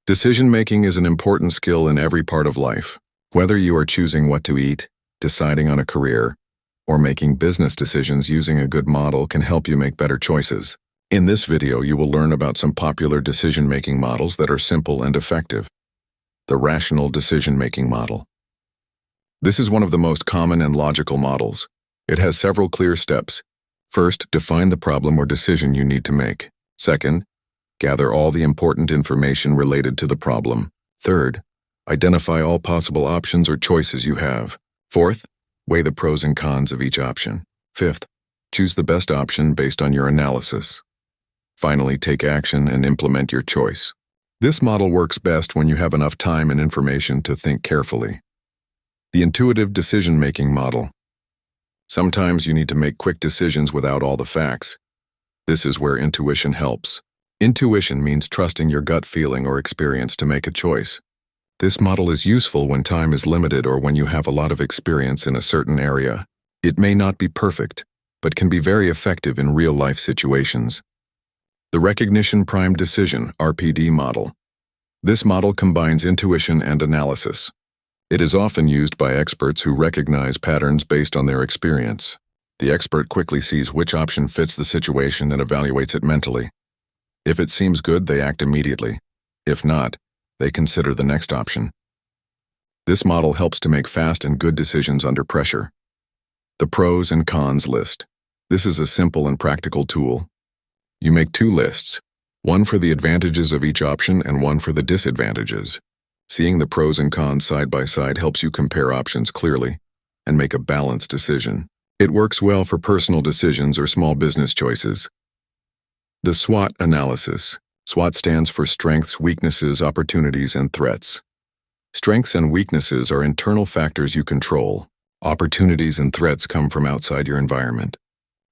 Decision-making is an important skill in every part of life. Whether you are choosing what to eat, deciding on a career, or making business decisions, using a good model can help you make better choices. In this video, you will learn about some popular decision-making models that are simple and effective. The Rational Decision-Making Model. This is one of the most common and logical models. It has several clear steps. First, define the problem or decision you need to make. Second, gather all the important information related to the problem. Third, identify all possible options or choices you have. Fourth, weigh the pros and cons of each option. Fifth, choose the best option based on your analysis. Finally, take action and implement your choice. This model works best when you have enough time and information to think carefully. The Intuitive Decision-Making Model. Sometimes you need to make quick decisions without all the facts. This is where intuition helps. Intuition means trusting your gut feeling or experience to make a choice. This model is useful when time is limited or when you have a lot of experience in a certain area. It may not be perfect, but can be very effective in real-life situations. The Recognition Primed Decision (RPD) model. This model combines intuition and analysis. It is often used by experts who recognize patterns based on their experience. The expert quickly sees which option fits the situation and evaluates it mentally. If it seems good, they act immediately. If not, they consider the next option. This model helps to make fast and good decisions under pressure. The Pros and Cons List. This is a simple and practical tool. You make two lists, one for the advantages of each option and one for the disadvantages. Seeing the pros and cons side by side helps you compare options clearly and make a balanced decision. It works well for personal decisions or small business choices. The SWOT analysis. SWOT stands for Strengths, Weaknesses, Opportunities, and Threats. Strengths and weaknesses are internal factors you control. Opportunities and threats come from outside your environment.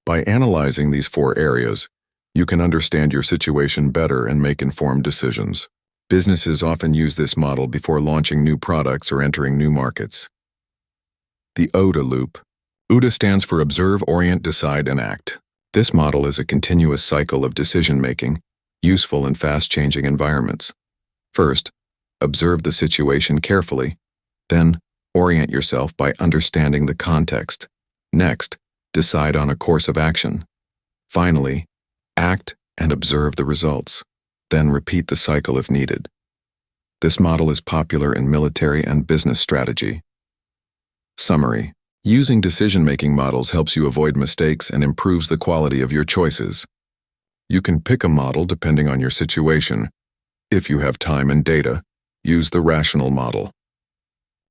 By analyzing these four areas, you can understand your situation better and make informed decisions. Businesses often use this model before launching new products or entering new markets. The OODA Loop. OODA stands for Observe, Orient, Decide, and Act. This model is a continuous cycle of decision-making, useful in fast-changing environments. First, observe the situation carefully. Then, orient yourself by understanding the context. Next, decide on a course of action. Finally, act and observe the results. Then repeat the cycle if needed. This model is popular in military and business strategy. Summary. Using decision-making models helps you avoid mistakes and improves the quality of your choices. You can pick a model depending on your situation. If you have time and data, use the Rational model.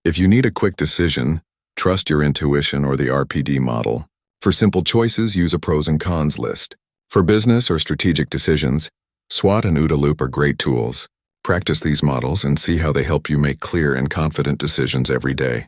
If you need a quick decision, trust your intuition or the RPD model. For simple choices, use a pros and cons list. For business or strategic decisions, SWOT and OODA Loop are great tools. Practice these models and see how they help you make clear and confident decisions every day.